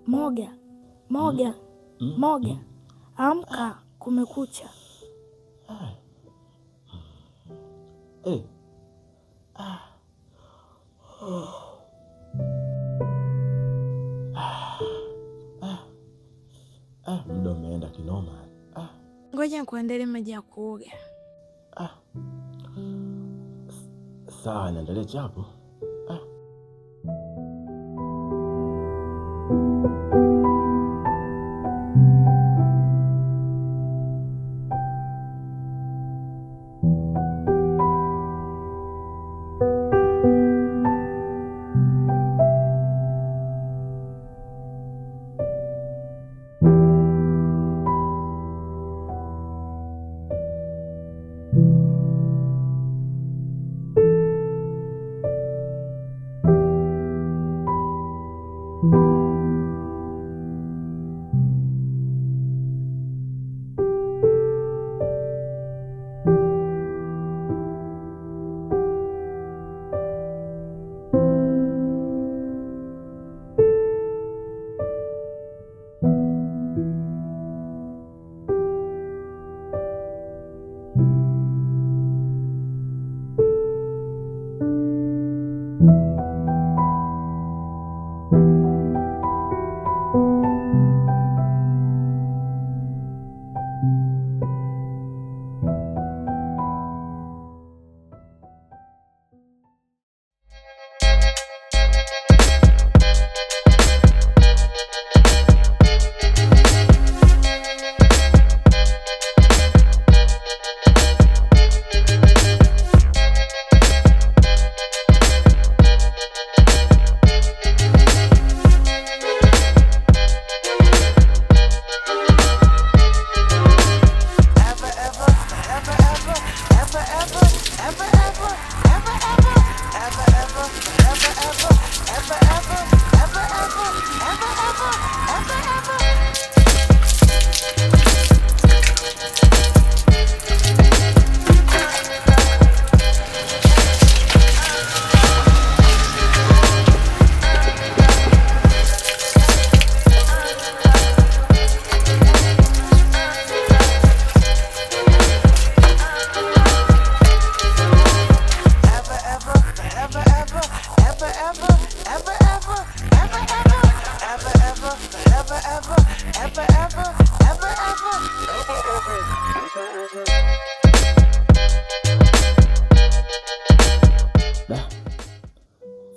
Moga, Moga, Moga, amka, kumekucha. Muda umeenda kinoma. Ngoja nikuandalie maji ya kuoga. Sawa, niandalie chapo.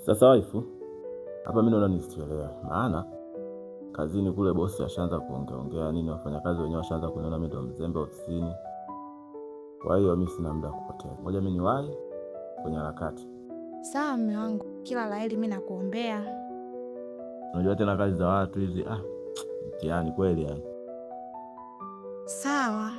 Sasa waifu, hapa mimi naona nisichelewe. Maana kazini kule bosi ashaanza kuongea nini, wafanyakazi wenyewe washaanza kuniona mimi ndo mzembe ofisini. Kwa hiyo mimi sina muda kupotea. Ngoja mimi niwahi kwenye harakati. Sawa mume wangu, kila laheri, mimi nakuombea. Unajua tena kazi za watu hizi mtihani kweli yani. Sawa.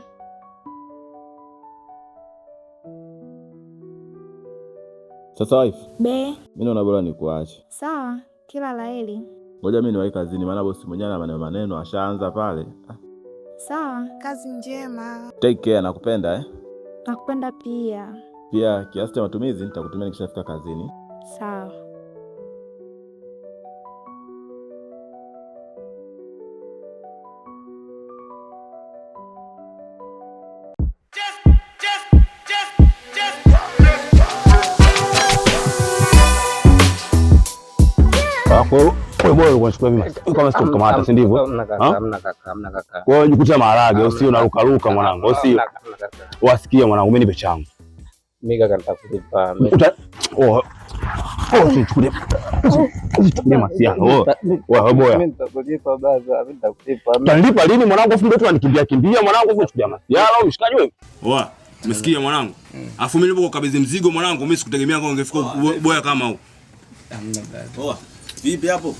Sasa wife, mimi naona bora nikuache. Sawa, kila laheri. Ngoja mimi niwahi kazini, maana bosi mwenyewe ana maneno ashaanza pale. Sawa, kazi njema. Take care, nakupenda Nakupenda pia. Pia kiasi cha matumizi nitakutumia nikishafika kazini. Sawa. Kwa bora unachukua mimi kama sio kamata, si ndivyo? Hamna kaka. Kwa hiyo jikuta maharage, usio unaruka mwanangu, usio. Wasikia mwanangu, mimi nipe changu. Mimi kaka nitakulipa. Usichukulie masiano. Wewe boya. Mimi nitakulipa baza, mimi nitakulipa. Utalipa lini mwanangu? Afu ndio anikimbia mwanangu, usichukulie masiano, mshikaji wewe. Oa, umesikia mwanangu? Afu mimi nilipokabidhi mzigo mwanangu, mimi sikutegemea kama ungefika boya kama huu. Hamna baza. Oa, vipi hapo?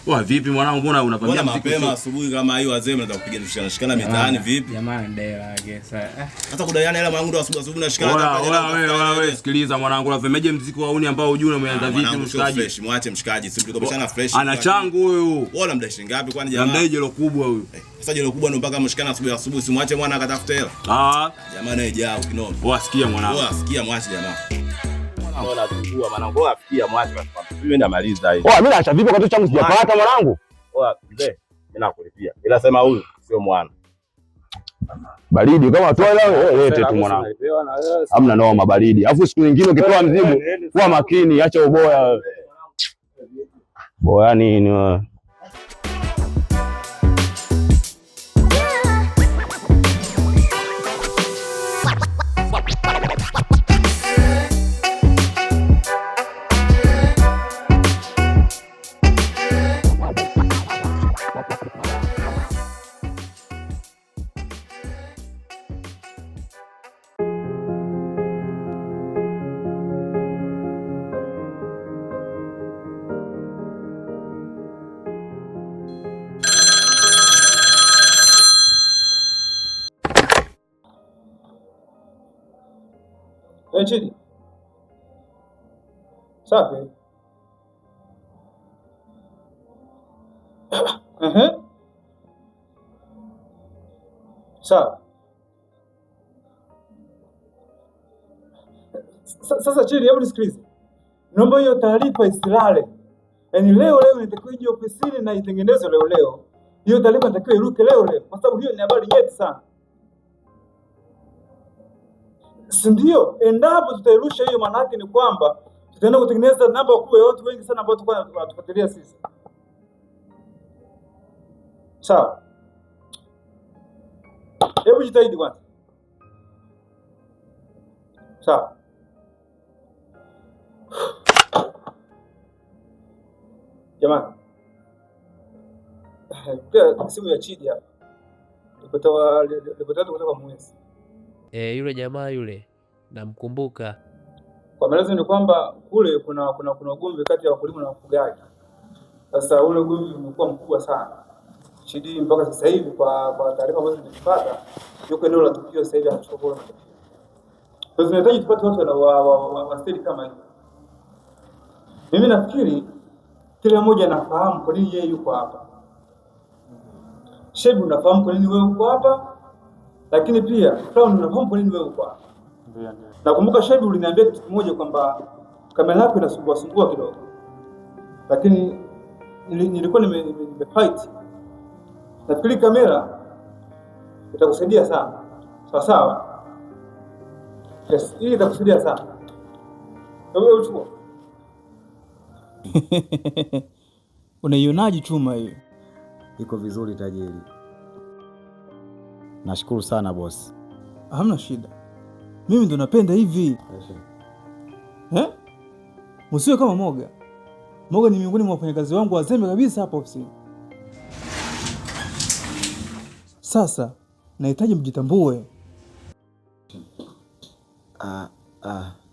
Oa, vipi mwanangu, mbona unapambia mapema asubuhi kama hiyo wazee mnataka kupiga shikana mitaani vipi? Jamani dai lake sasa. Hata kudaiana hela mwanangu ndo asubuhi na shikana. Wewe sikiliza mwanangu, unavemeje mziki wa uni ambao hujui umeanza vipi mshikaji? Fresh, muache mshikaji, si tulikopeshana fresh. Ana changu huyo. Wala mdai shilingi ngapi kwani jamaa? Mdai jelo kubwa huyo. Sasa jelo kubwa ndo mpaka mshikana asubuhi, si muache mwana akatafuta hela. Jamani haijao kinoma. Wewe sikia mwanangu. Wewe sikia muache jamaa. Naona tungua mwanangu, afikia mwache basi. Mimi ndamaliza hiyo. Mimi naacha vipi kwa kitu changu sijapata mwanangu? Poa mzee, mimi nakulipia. Ila sema huyu sio mwana. Baridi kama toa lete tu mwanangu. Hamna noma baridi. Alafu siku nyingine ukipewa mzigo kuwa makini, acha uboya wewe. Boya nini wewe? Chidi. Safi. Sawa. Sasa Chidi, hebu nisikilize. Naomba hiyo taarifa isilale. Yaani leo inatakiwa ije ofisini na itengenezwe leo. Hiyo taarifa inatakiwa iruke leo kwa sababu hiyo ni habari nyeti sana. Si ndio? Endapo tutairusha hiyo, maana yake ni kwamba tutaenda kutengeneza namba kubwa ya watu wengi sana ambao wanatufuatilia sisi. Sawa. Hebu jitahidi kwanza. Sawa. Jamani. Pia simu ya Chidi hapa. Nilipata kutoka Mwezi. Yule jamaa yule namkumbuka. Kwa maelezo ni kwamba kule kuna ugomvi kati ya wakulima na wafugaji. Sasa ule ugomvi umekuwa mkubwa sana. Chidi mpaka sasa hivi kwa taarifa ambazo nimepata yuko eneo la tukio sasa hivi anachukua. Sasa tunahitaji tupate watu wa stadi kama hiyo. Mimi nafikiri kila mmoja anafahamu kwa nini yeye yuko hapa. Shebu unafahamu kwa nini wewe uko hapa? Lakini pia Crown unafahamu kwa nini wewe uko hapa? Ndio. Nakumbuka Shebu uliniambia kitu kimoja kwamba kamera yako inasumbua kidogo. Lakini nilikuwa nimefight. Nafikiri kamera itakusaidia sana. Sawa sawa? Yes, hii itakusaidia sana. Wewe uchukua. Unaionaje chuma hiyo? Iko vizuri tajiri. Nashukuru sana boss. Hamna shida. Mimi ndo napenda hivi. Msiwe kama Moga. Moga ni miongoni mwa wafanyakazi wangu wazembe kabisa hapa ofisini. Sasa nahitaji mjitambue.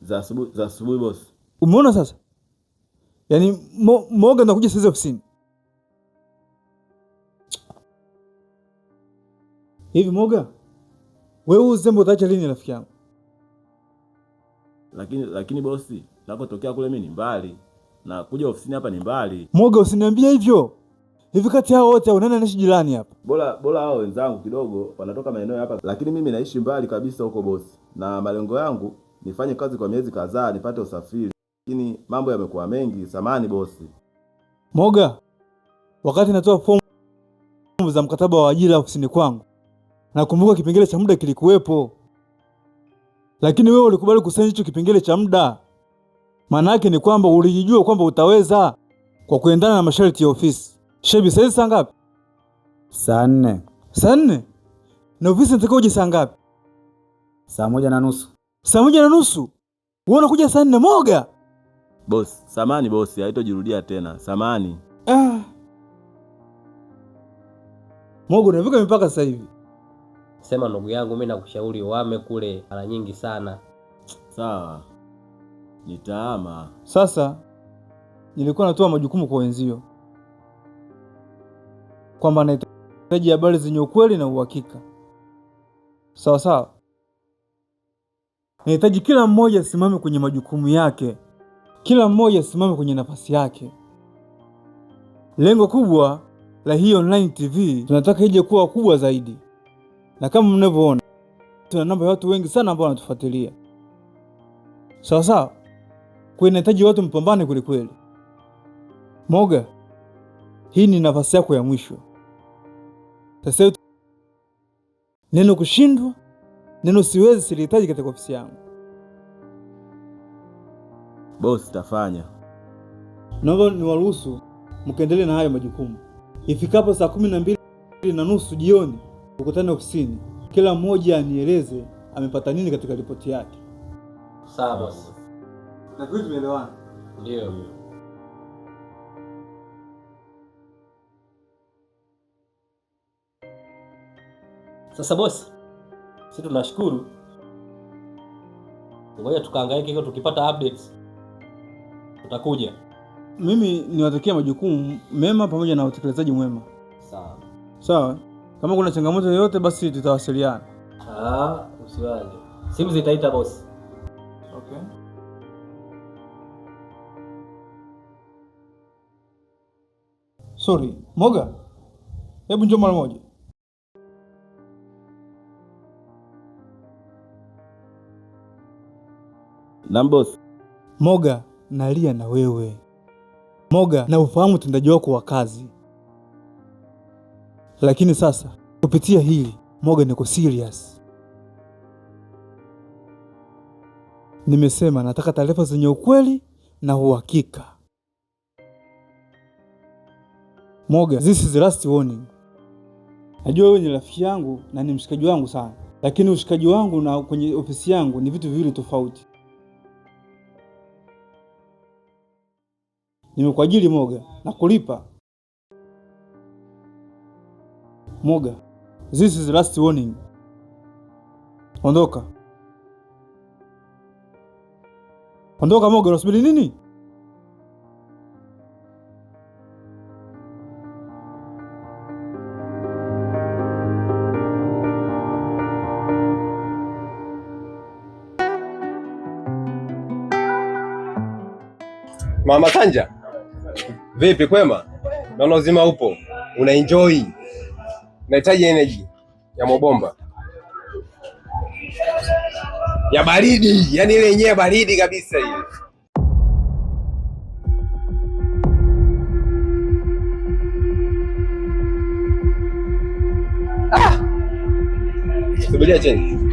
Za asubuhi boss. Umeona sasa? Yaani Moga anakuja sasa ofisini. Hivi Moga, wewe uzembe utaacha lini rafiki yangu? Lakini bosi, nakotokea kule mimi ni mbali. Na kuja ofisini hapa ni mbali. Moga, usiniambie hivyo. Hivi kati hao wote unaenda naishi jirani hapa? Bora hao wenzangu kidogo wanatoka maeneo hapa, lakini mimi naishi mbali kabisa huko bosi. Na malengo yangu nifanye kazi kwa miezi kadhaa nipate usafiri. Lakini mambo yamekuwa mengi, samani bosi. Moga, wakati natoa fomu za mkataba wa ajira ofisini kwangu, nakumbuka kipengele cha muda kilikuwepo. Lakini wewe ulikubali kusaini hicho kipengele cha muda. Maana yake ni kwamba ulijijua kwamba utaweza kwa kuendana na masharti ya ofisi. Shebi, sasa saa ngapi? Saa 4. Saa 4? Na ofisi inatakiwa uje saa ngapi? Saa 1:30. Saa 1:30? Wewe unakuja saa 4 Moga? Boss, samani bosi, haitojirudia tena. Samani. Moga unavuka mipaka sasa hivi. Sema ndugu yangu, mimi nakushauri uame kule mara nyingi sana. Sawa. Nitaama. Sasa nilikuwa natoa majukumu kwa wenzio kwamba nahitaji habari zenye ukweli na uhakika. Sawa sawa. Nahitaji kila mmoja asimame kwenye majukumu yake. Kila mmoja asimame kwenye nafasi yake. Lengo kubwa la hii online TV tunataka ije kuwa kubwa zaidi. Na kama mnavyoona tuna namba ya watu wengi sana ambao wanatufuatilia. Sawa sawa. Kwa inahitaji watu mpambane kweli kweli. Moga, hii ni nafasi yako ya mwisho. Sasa neno kushindwa, neno siwezi silihitaji katika ofisi yangu. Boss, tafanya. Naomba niwaruhusu mkaendelee na hayo majukumu. Ifikapo saa 12:30 jioni ukutane ofisini, kila mmoja anieleze amepata nini katika ripoti yake. Sawa boss. Nafikiri tumeelewana. Ndio. Sasa boss, sisi tunashukuru. Ngoja tukaangaike hiko, tukipata updates tutakuja. Mimi niwatakia majukumu mema pamoja na utekelezaji mwema. Sawa. Sawa. Kama kuna changamoto yoyote basi tutawasiliana. Usiwaje. Simu zitaita boss. Okay. Sorry, Moga. Hebu njoo mara moja. Naam boss. Moga, nalia na wewe. Moga, na ufahamu utendaji wako wa kazi. Lakini sasa kupitia hili, Moga, niko serious. Nimesema nataka taarifa zenye ukweli na uhakika. Moga, this is the last warning. Najua wewe ni rafiki yangu na ni mshikaji wangu sana, lakini ushikaji wangu na kwenye ofisi yangu ni vitu viwili tofauti. Nimekuajiri Moga na kulipa. Moga, this is the last warning. Ondoka. Ondoka Moga, unasubiri nini? Mama Kanja, vipi kwema? Naona uzima upo, una enjoy. Nahitaji energy ya mobomba ya baridi, yani ile yenyewe baridi kabisa ile. Subiria cheni.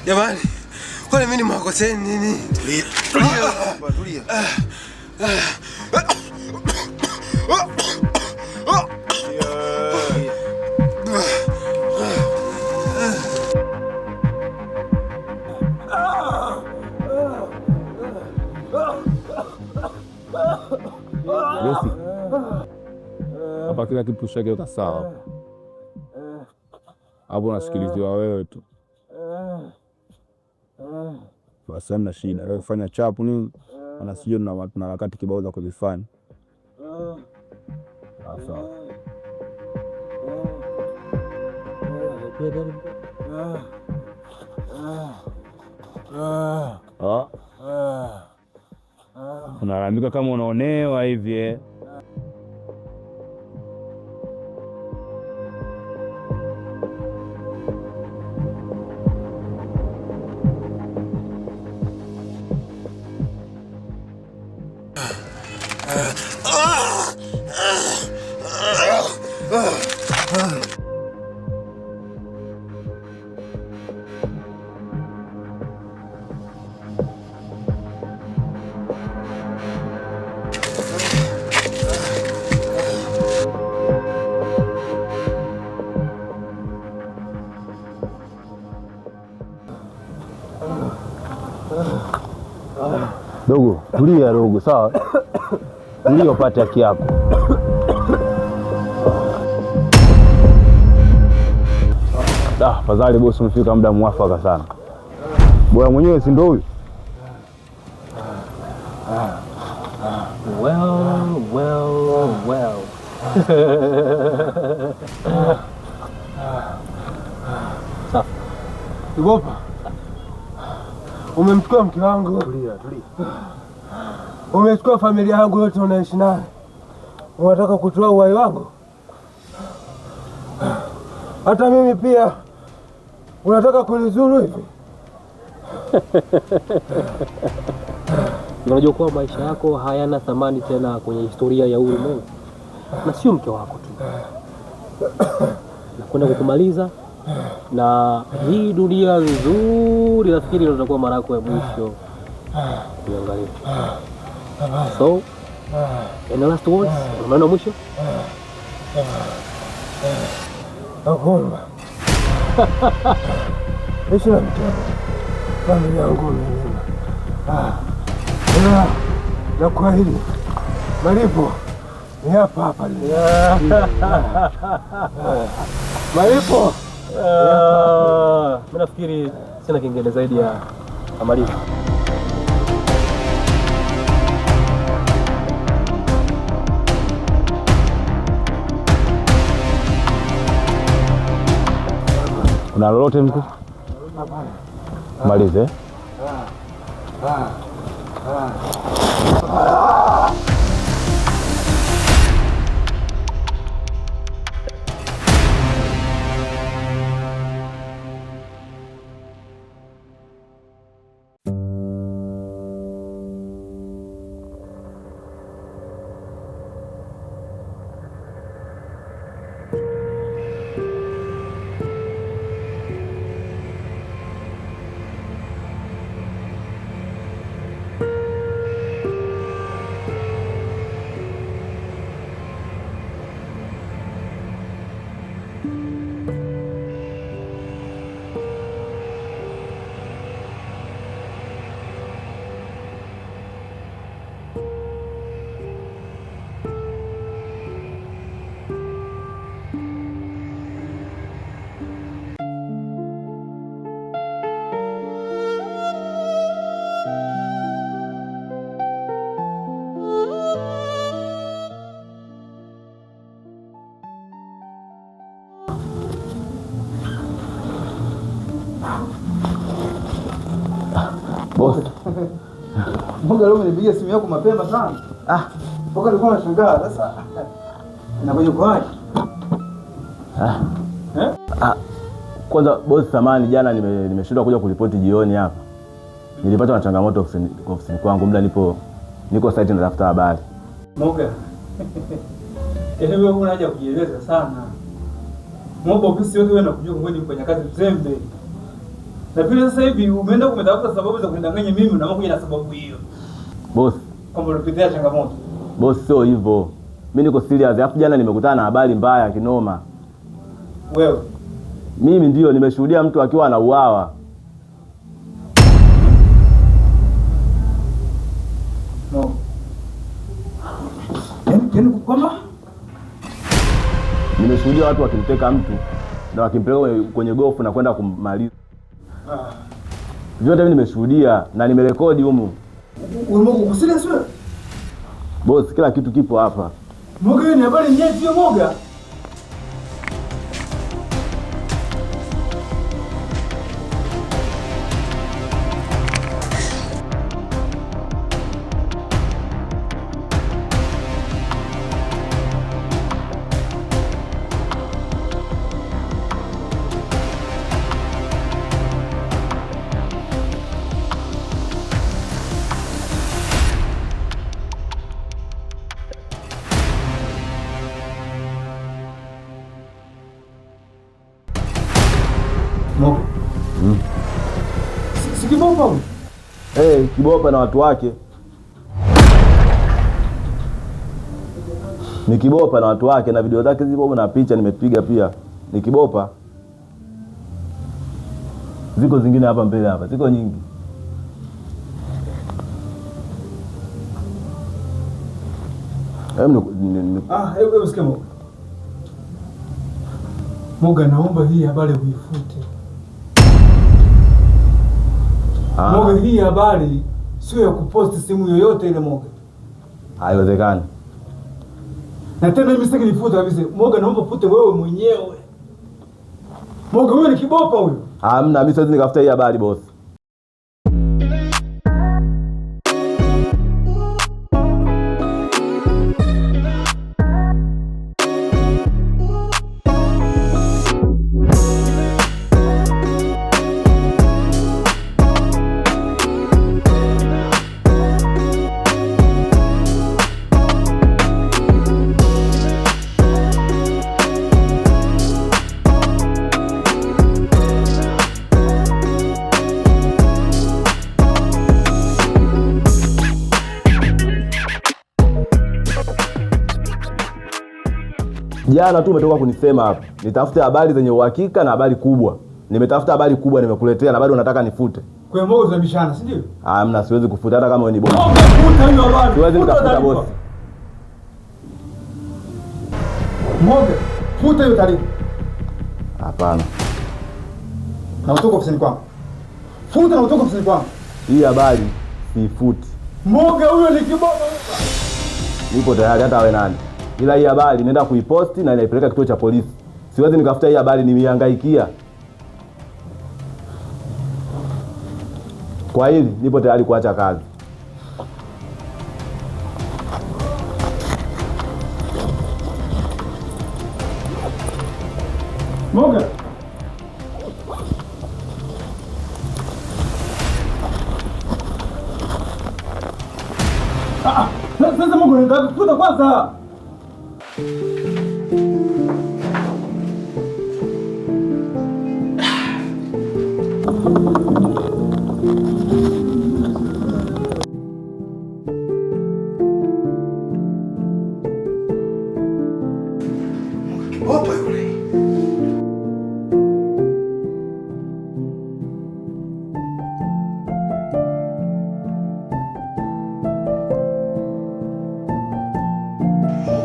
Jamani, kwani mimi nimewakosea nini? Tulia. Tulia. Bosi, hapa kila kitu shageuka sawa. Hapo nasikiliziwa wewe tu. Basi hamna shida. Wewe fanya chapu nini? Ana sio na wakati kibao za kuvifanya. Sawa. Unalalamika kama unaonewa hivi. Dogo, tulia dogo, sawa? Tulia upate haki yako. Fadhali bosi, umefika muda mwafaka sana. Boya mwenyewe si ndio huyu? Well. Safi. Ibopa. Umemchukua mke wangu. Tulia. Umechukua familia yangu yote unaishi nayo. Unataka kutoa uhai wangu? Hata mimi pia unataka kunizuru hivi? Unajua kuwa maisha yako hayana thamani tena kwenye historia ya ulimwengu, na sio mke wako tu. Nakwenda kukumaliza, na hii dunia nzuri nafikiri ndio itakuwa mara yako ya mwisho kuangalia. So, any last words? Unaona mwisho? Nakuomba. Ishi na mke familia yangu mzima. Na kwa hili malipo ni hapa. Malipo. Mimi nafikiri sina kingine zaidi ya malipo. Una lolote mkuu? Malize. Boss. Mbona leo umenipigia simu yako mapema sana? Mpaka nilikuwa nashangaa sasa. Inakuja kwaje? Kwanza bosi, samani jana nimeshindwa kuja kuripoti jioni hapa. Nilipata na changamoto ofisini kwangu, muda niko site natafuta habari. Moga. Wewe una haja kujieleza sana. Moga ofisi yote wewe unakujua ngoni kufanya kazi mzembe. Na pia sasa hivi umeenda kumetafuta sababu za kunidanganya mimi na unakuja na sababu hiyo. Boss, kama unapitia changamoto. Boss, sio hivyo. Mimi niko serious. Alafu jana nimekutana na habari mbaya kinoma. Wewe? Mimi ndio nimeshuhudia mtu akiwa anauawa. No. Yaani kwamba nimeshuhudia watu wakimteka mtu na wakimpeleka kwenye gofu na kwenda kummaliza. Vyote mimi nimeshuhudia na nimerekodi humu. Uko serious wewe? Boss, kila kitu kipo hapa. Moga, ni habari nyeti hiyo Moga. Moga. Si Kibopa huyu? Kibopa na watu wake. Ni Kibopa na watu wake na video zake zipo na picha nimepiga pia. Ni Kibopa. Ziko zingine hapa mbele hapa. Ziko nyingi. Hebu sikia Moga. Moga, naomba hii habari uifute. Moga, hii habari sio ya kuposti simu yoyote ile Moga. Haiwezekani. Na tena mimi sitaki nifute kabisa. Moga, naomba fute wewe mwenyewe. Moga, wewe ni Kibopa huyo? Hamna, mimi siwezi nikafuta hii habari boss. Jana tu umetoka kunisema hapa. Nitafute habari zenye uhakika na habari kubwa. Nimetafuta habari kubwa nimekuletea na bado unataka nifute. Kwa hiyo Moga tunabishana, si ndio? Hamna, siwezi kufuta hata kama wewe ni bosi. Futa hiyo habari. Siwezi nikafuta bosi. Moga, futa hiyo taarifa. Hapana. Na utoka ofisini kwangu. Futa na utoka ofisini kwangu. Hii habari siifuti. Moga, huyo ni Kibopa. Nipo tayari hata awe nani. Ila hii habari nenda kuiposti na inaipeleka kituo cha polisi. Siwezi nikafuta hii habari, nimehangaikia. Kwa hili nipo tayari kuacha kazi. Moga. Sasa Moga, nataka kufuta kwanza. Opa yule.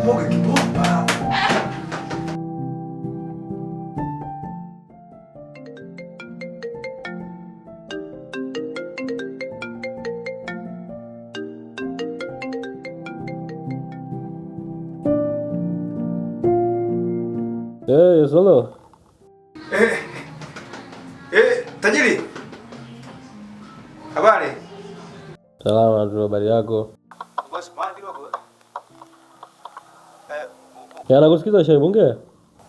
Moga Kibopa. Solo. Tajiri. Habari? Salama tu, habari yako? Boss, mwana kidogo. Nakusikiza Shaibu, ongea.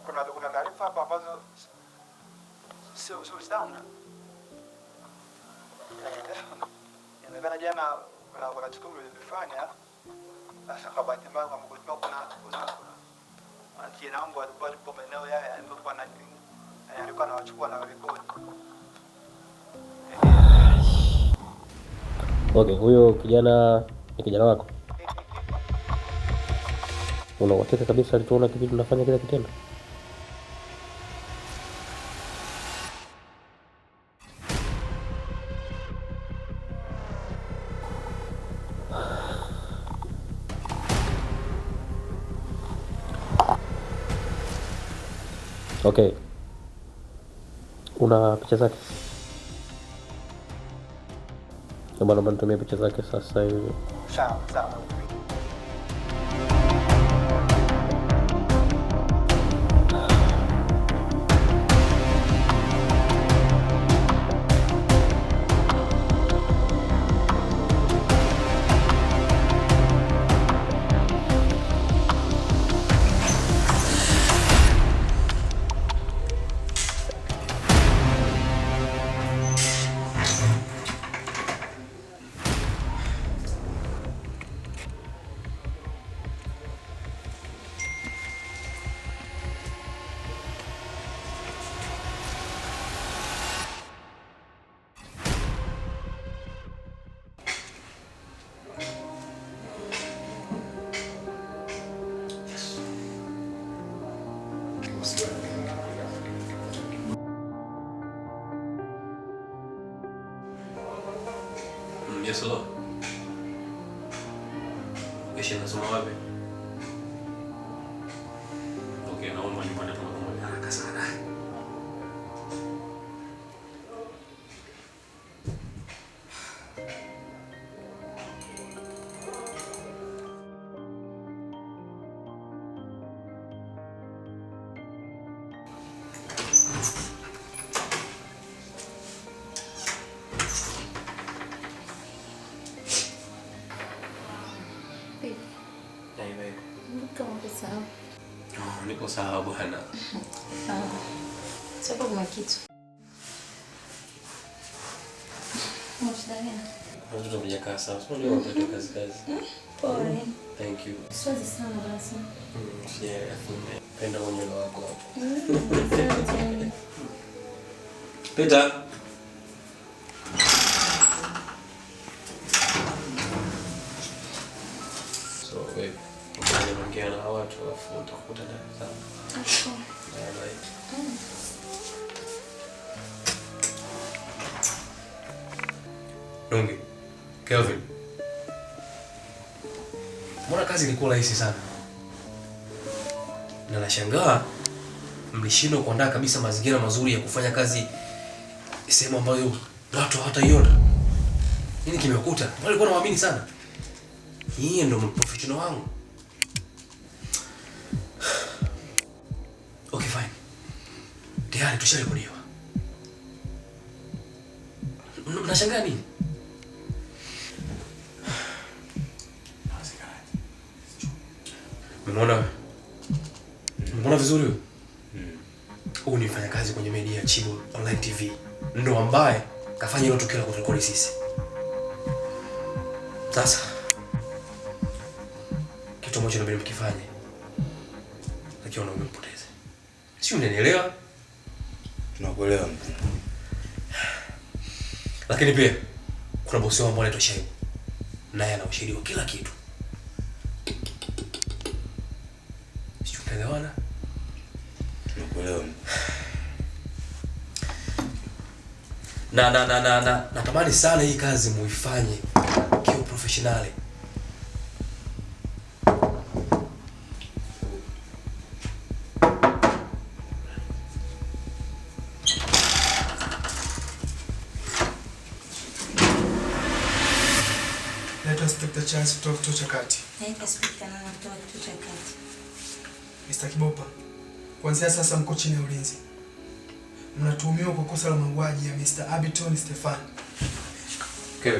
Kuna taarifa hapa ambazo tulivyana jana wakati tukio ulifanya. Sasa kwa bahati mbaya kwa kulikuwa kuna kijana wangu alikuwa alipo maeneo yale alikuwa anawachukua na rekodi. Okay, huyo kijana ni kijana wako? Una uhakika kabisa alituona kipindi tunafanya kile kitendo? Okay. Una picha zake? Naomba nitumie picha zake sasa hivi. Sawa. Yes, hello. Kesho nasoma wapi? Okay, naomba nipande pamoja haraka sana. Niko sawa bwana. Sasa kuna kitu. Mshtaria. Ndio tunajakaa sawa. Sio leo ndio kazi. Pole. Thank you. Siwezi sana basi. Yeah, penda unyo wako hapo. Peter. So, wewe unaongea na watu alafu utakuta ndani sawa. Alright. Nonge. Kelvin. Mbona kazi ilikuwa rahisi sana? Na nashangaa mlishindwa kuandaa kabisa mazingira mazuri ya kufanya kazi sehemu ambayo watu hawataiona. Nini kimekuta? Walikuwa wanaamini sana. Hii ndio professional wangu. Okay, fine. Tayari tusharekodiwa. Unashangaa nini? Umeona vizuri wewe? Huyu ni mfanyakazi kwenye media ya Chibo Online TV. Ndio ambaye kafanya hilo tukio la kurekodi sisi. Sasa kitu ambacho nabidi mkifanye, lakini unampoteza. Si unanielewa? Tunakuelewa. Lakini pia kuna bosi wangu anaitwa Shaibu. Naye ana ushahidi wa kila kitu. Tunaelewana? Tunakuelewa. Natamani sana hii kazi muifanye kiu professionally. Naitwa Inspector Charles kutoka kituo cha kati. Naitwa Inspector Nana kutoka kituo cha kati. Mr. Kibopa, kuanzia sasa mko chini ya ulinzi. Mnatuhumiwa kwa kosa la mauaji ya Mr. Abiton Stefan. Okay.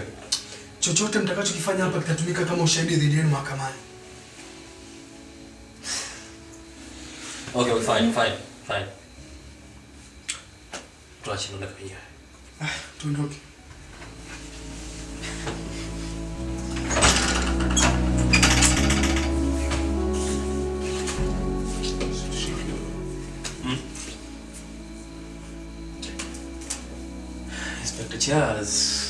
Chochote mtakachokifanya hapa kitatumika kama ushahidi dhidi yenu mahakamani. Okay, fine. Tuache ndio kwenye. Tuondoke. Charles.